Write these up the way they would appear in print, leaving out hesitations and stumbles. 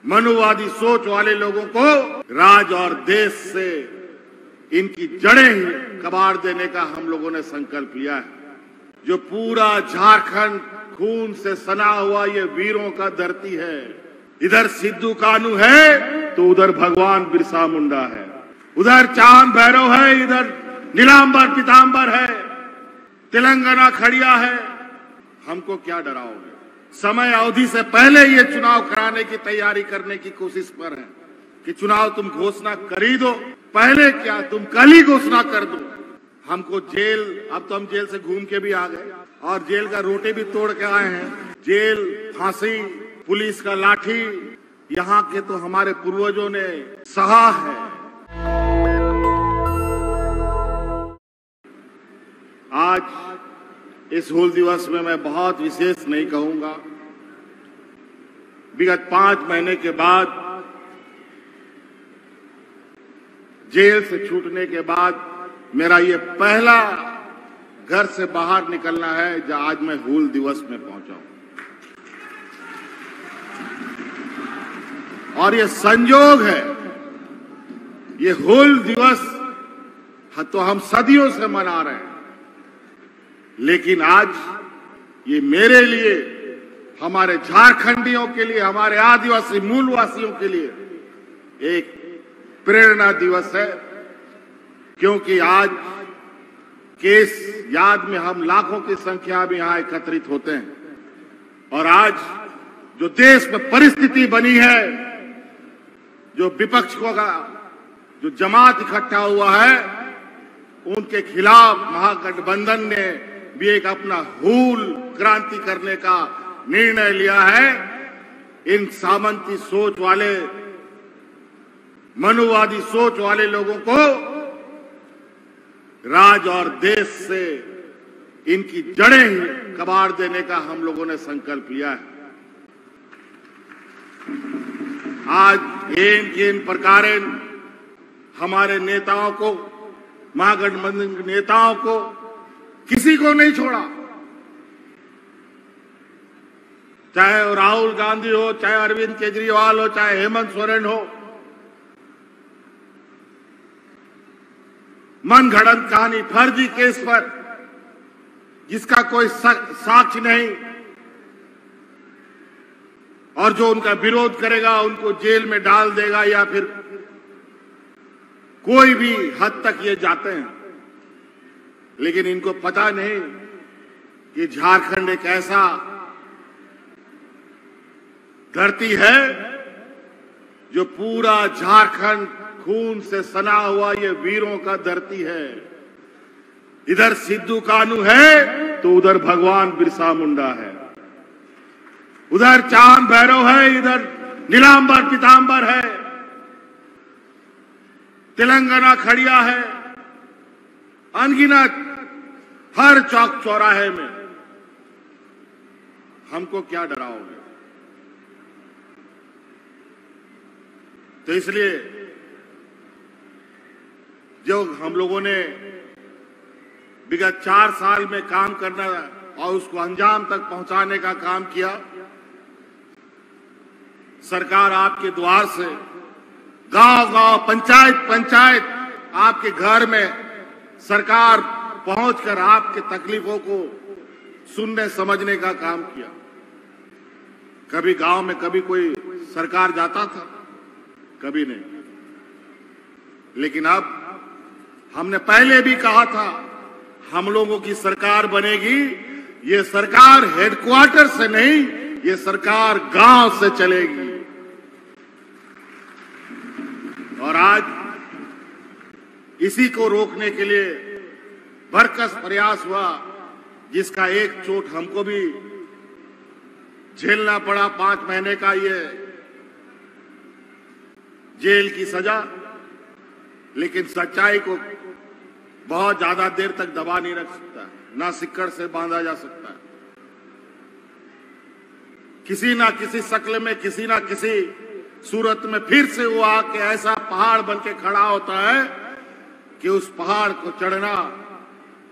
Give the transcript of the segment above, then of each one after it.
मनुवादी सोच वाले लोगों को राज और देश से इनकी जड़ें ही कबाड़ देने का हम लोगों ने संकल्प लिया है। जो पूरा झारखंड खून से सना हुआ ये वीरों का धरती है। इधर सिद्धू कान्हू है तो उधर भगवान बिरसा मुंडा है, उधर चांद भैरव है, इधर नीलांबर पीतांबर है, तेलंगाना खड़िया है। हमको क्या डराओगे? समय अवधि से पहले ये चुनाव कराने की तैयारी करने की कोशिश पर है कि चुनाव तुम घोषणा कर ही दो। पहले क्या, तुम कल ही घोषणा कर दो। हमको जेल, अब तो हम जेल से घूम के भी आ गए और जेल का रोटी भी तोड़ के आए हैं। जेल, फांसी, पुलिस का लाठी, यहाँ के तो हमारे पूर्वजों ने सहा है। आज इस हूल दिवस में मैं बहुत विशेष नहीं कहूंगा। विगत 5 महीने के बाद, जेल से छूटने के बाद मेरा ये पहला घर से बाहर निकलना है जहां आज मैं हूल दिवस में पहुंचा हूं। और ये संयोग है, ये हूल दिवस तो हम सदियों से मना रहे हैं, लेकिन आज ये मेरे लिए, हमारे झारखंडियों के लिए, हमारे आदिवासी मूलवासियों के लिए एक प्रेरणा दिवस है। क्योंकि आज केस याद में हम लाखों की संख्या में यहां एकत्रित होते हैं और आज जो देश में परिस्थिति बनी है, जो विपक्ष को का जो जमात इकट्ठा हुआ है, उनके खिलाफ महागठबंधन ने भी एक अपना हूल क्रांति करने का निर्णय लिया है। इन सामंती सोच वाले, मनुवादी सोच वाले लोगों को राज और देश से इनकी जड़ें ही कबाड़ देने का हम लोगों ने संकल्प लिया है। आज इन प्रकार हमारे नेताओं को, महागठबंधन के नेताओं को, किसी को नहीं छोड़ा। चाहे राहुल गांधी हो, चाहे अरविंद केजरीवाल हो, चाहे हेमंत सोरेन हो, मन घड़ंत कहानी, फर्जी केस पर जिसका कोई साक्ष्य नहीं, और जो उनका विरोध करेगा उनको जेल में डाल देगा या फिर कोई भी हद तक ये जाते हैं। लेकिन इनको पता नहीं कि झारखंड एक ऐसा धरती है जो पूरा झारखंड खून से सना हुआ ये वीरों का धरती है। इधर सिद्धू कान्हू है तो उधर भगवान बिरसा मुंडा है, उधर चांद भैरव है, इधर नीलांबर पीतांबर है, तेलंगाना खड़िया है। अनगिनत हर चौक चौराहे में। हमको क्या डराओगे? तो इसलिए जो हम लोगों ने विगत 4 साल में काम करना और उसको अंजाम तक पहुंचाने का काम किया, सरकार आपके द्वार से, गांव-गांव, पंचायत आपके घर में सरकार पहुंचकर आपके तकलीफों को सुनने समझने का काम किया। कभी गांव में कभी कोई सरकार जाता था? कभी नहीं। लेकिन अब हमने पहले भी कहा था, हम लोगों की सरकार बनेगी। ये सरकार हेडक्वार्टर से नहीं, ये सरकार गांव से चलेगी। और आज इसी को रोकने के लिए भरकस प्रयास हुआ, जिसका एक चोट हमको भी झेलना पड़ा, 5 महीने का ये जेल की सजा। लेकिन सच्चाई को बहुत ज्यादा देर तक दबा नहीं रख सकता, ना सिक्कड़ से बांधा जा सकता है। किसी ना किसी शक्ल में, किसी ना किसी सूरत में फिर से वो आके ऐसा पहाड़ बन के खड़ा होता है कि उस पहाड़ को चढ़ना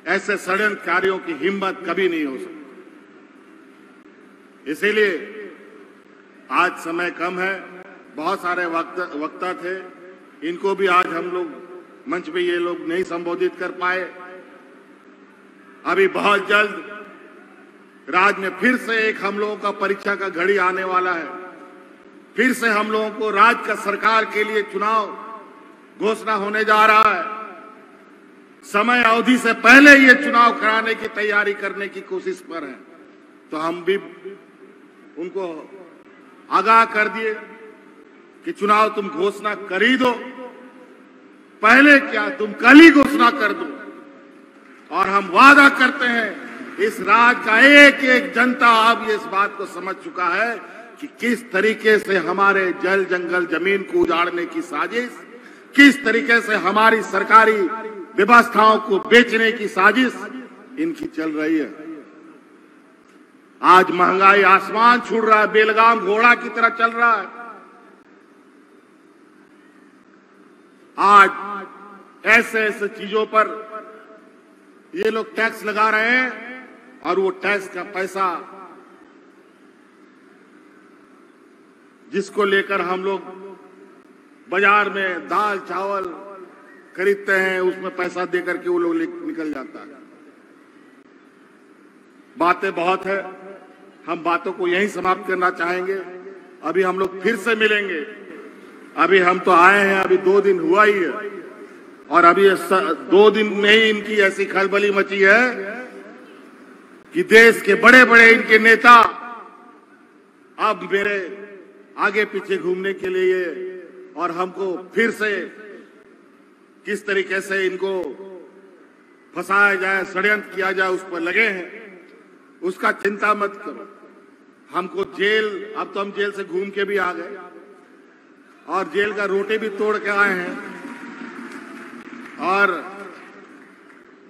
ऐसे षड्यंत्रकारियों की हिम्मत कभी नहीं हो सकती। इसीलिए आज समय कम है, बहुत सारे वक्ता थे, इनको भी आज हम लोग मंच पे ये लोग नहीं संबोधित कर पाए। अभी बहुत जल्द राज्य में फिर से एक हम लोगों का परीक्षा का घड़ी आने वाला है। फिर से हम लोगों को राज्य का सरकार के लिए चुनाव घोषणा होने जा रहा है। समय अवधि से पहले ये चुनाव कराने की तैयारी करने की कोशिश पर है, तो हम भी उनको आगाह कर दिए कि चुनाव तुम घोषणा कर ही दो, पहले क्या तुम कल ही घोषणा कर दो। और हम वादा करते हैं इस राज्य का एक एक जनता अब इस बात को समझ चुका है कि किस तरीके से हमारे जल जंगल जमीन को उजाड़ने की साजिश, किस तरीके से हमारी सरकारी व्यवस्थाओं को बेचने की साजिश इनकी चल रही है। आज महंगाई आसमान छू रहा है, बेलगाम घोड़ा की तरह चल रहा है। आज ऐसे ऐसे चीजों पर ये लोग टैक्स लगा रहे हैं और वो टैक्स का पैसा जिसको लेकर हम लोग बाजार में दाल चावल खरीदते हैं, उसमें पैसा देकर के वो लोग निकल जाता है। बातें बहुत है, हम बातों को यहीं समाप्त करना चाहेंगे। अभी हम लोग फिर से मिलेंगे। अभी हम तो आए हैं, अभी 2 दिन हुआ ही है और अभी 2 दिन में ही इनकी ऐसी खलबली मची है कि देश के बड़े बड़े इनके नेता अब मेरे आगे पीछे घूमने के लिए और हमको फिर से किस तरीके से इनको फंसाया जाए, षड्यंत्र किया जाए, उस पर लगे हैं। उसका चिंता मत करो। हमको जेल, अब तो हम जेल से घूम के भी आ गए और जेल का रोटी भी तोड़ के आए हैं। और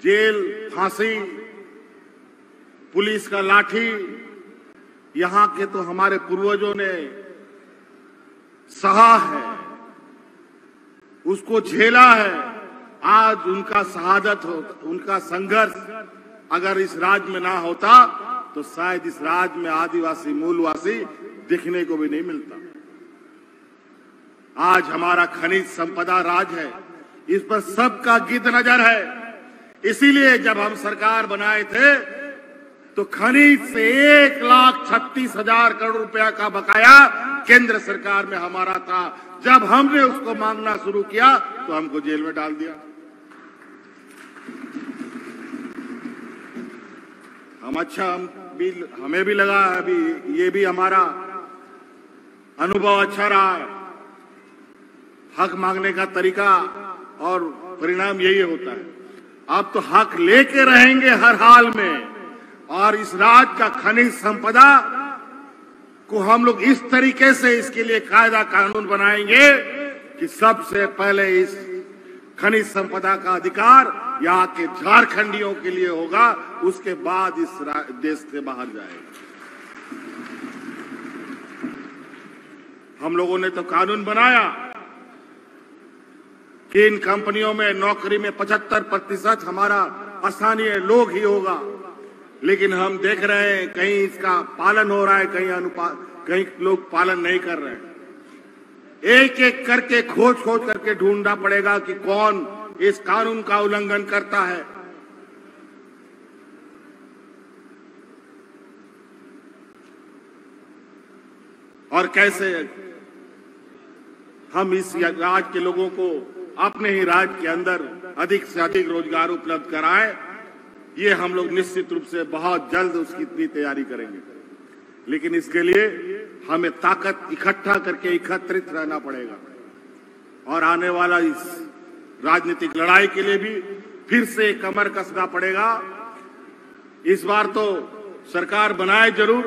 जेल, फांसी, पुलिस का लाठी, यहां के तो हमारे पूर्वजों ने सहा है, उसको झेला है। आज उनका शहादत हो, उनका संघर्ष अगर इस राज्य में ना होता तो शायद इस राज्य में आदिवासी मूलवासी दिखने को भी नहीं मिलता। आज हमारा खनिज संपदा राज है, इस पर सबका गिद्ध नजर है। इसीलिए जब हम सरकार बनाए थे तो खनिज से 1,36,000 करोड़ रुपया का बकाया केंद्र सरकार में हमारा था। जब हमने उसको मांगना शुरू किया तो हमको जेल में डाल दिया। हमें भी लगा अभी ये भी हमारा अनुभव अच्छा रहा है। हक मांगने का तरीका और परिणाम यही होता है। अब तो हक लेके रहेंगे हर हाल में। और इस राज्य का खनिज संपदा को हम लोग इस तरीके से इसके लिए कायदा कानून बनाएंगे कि सबसे पहले इस खनिज संपदा का अधिकार यहाँ के झारखंडियों के लिए होगा, उसके बाद इस देश से बाहर जाएगा। हम लोगों ने तो कानून बनाया कि इन कंपनियों में नौकरी में 75% हमारा स्थानीय लोग ही होगा, लेकिन हम देख रहे हैं कहीं इसका पालन हो रहा है, कहीं लोग पालन नहीं कर रहे हैं। एक एक करके खोज करके ढूंढना पड़ेगा कि कौन इस कानून का उल्लंघन करता है। और कैसे हम इस राज्य के लोगों को अपने ही राज्य के अंदर अधिक से अधिक रोजगार उपलब्ध कराएं, ये हम लोग निश्चित रूप से बहुत जल्द उसकी इतनी तैयारी करेंगे। लेकिन इसके लिए हमें ताकत इकट्ठा करके एकत्रित रहना पड़ेगा और आने वाला इस राजनीतिक लड़ाई के लिए भी फिर से कमर कसना पड़ेगा। इस बार तो सरकार बनाए जरूर,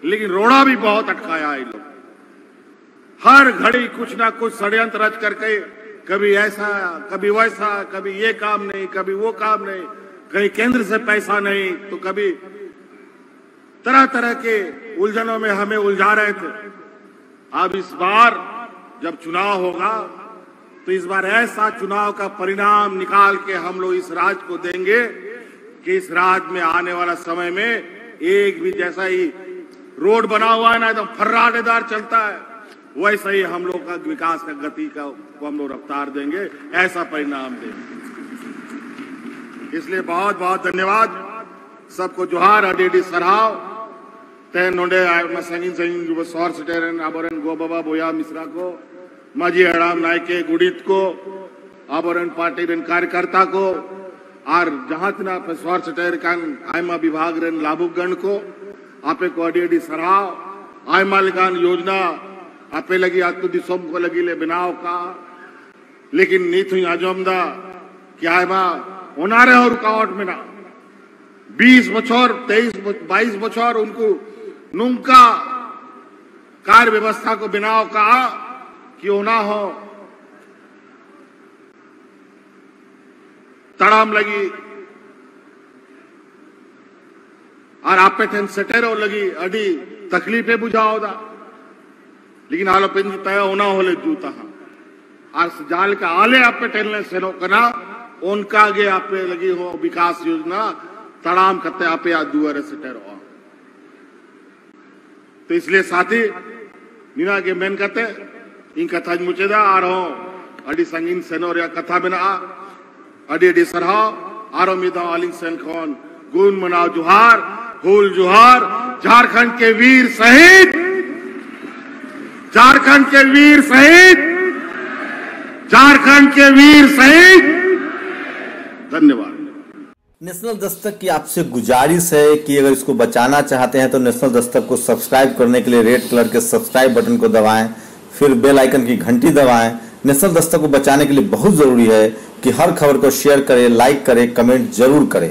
लेकिन रोड़ा भी बहुत अटकाया है। लोग हर घड़ी कुछ ना कुछ षड्यंत्र रच करके, कभी ऐसा कभी वैसा, कभी ये काम नहीं, कभी वो काम नहीं, कहीं केंद्र से पैसा नहीं, तो कभी तरह तरह के उलझनों में हमें उलझा रहे थे। अब इस बार जब चुनाव होगा तो इस बार ऐसा चुनाव का परिणाम निकाल के हम लोग इस राज्य को देंगे कि इस राज्य में आने वाला समय में एक भी, जैसा ही रोड बना हुआ है ना, एकदम फर्राटेदार चलता है, वैसे ही हम लोग का विकास का गति को हम लोग रफ्तार देंगे, ऐसा परिणाम देंगे। इसलिए बहुत बहुत धन्यवाद, सबको जोहार, अडी सराव तेन नोडे संगीन संगीन सौर सेटेरन आबरन गोबाबा बोया मिश्रा को, माजी हड़ाम नायके गुड़ित को, आबरन पार्टी रन कार्यकर्ता को, और जहां तना पे सौर सेटेर कान आयमा विभाग रन लाभुगण को आपे को अडी सराव, आयमा लगान योजना आपे लगी आत्म दिसोम को लगी ले बनाव का, लेकिन नीत हुई आजमदा कि आयमा उनारे और रुकावट में ना 20 बछर 22 बछर उनको नुंका कार्य व्यवस्था को बनाव का क्यों ना हो तड़ाम लगी और आपे थे सेटेरो लगी अडी तकलीफे बुझाओ दा, लेकिन आलो पिंज तय होना होले जूता और जाल का आले आपे टेलने से नो कना उनका आगे आपे लगी हो विकास योजना तड़ाम करते आपे आज दुआरे सेटेरो। तो इसलिए साथी नीना के मेन कहते इन कथा मुचेदा आ रहो अडी संगीन सेनोरिया कथा बिना अडी सरहा आरो मिदा आलिंग सेन कौन गुन मनाओ जुहार हुल जुहार, झारखंड के वीर शहीद, झारखंड के वीर शहीद, झारखंड के वीर शहीद। धन्यवाद। नेशनल दस्तक की आपसे गुजारिश है कि अगर इसको बचाना चाहते हैं तो नेशनल दस्तक को सब्सक्राइब करने के लिए रेड कलर के सब्सक्राइब बटन को दबाएं, फिर बेल आइकन की घंटी दबाएं। नेशनल दस्तक को बचाने के लिए बहुत जरूरी है कि हर खबर को शेयर करें, लाइक करें, कमेंट जरूर करें।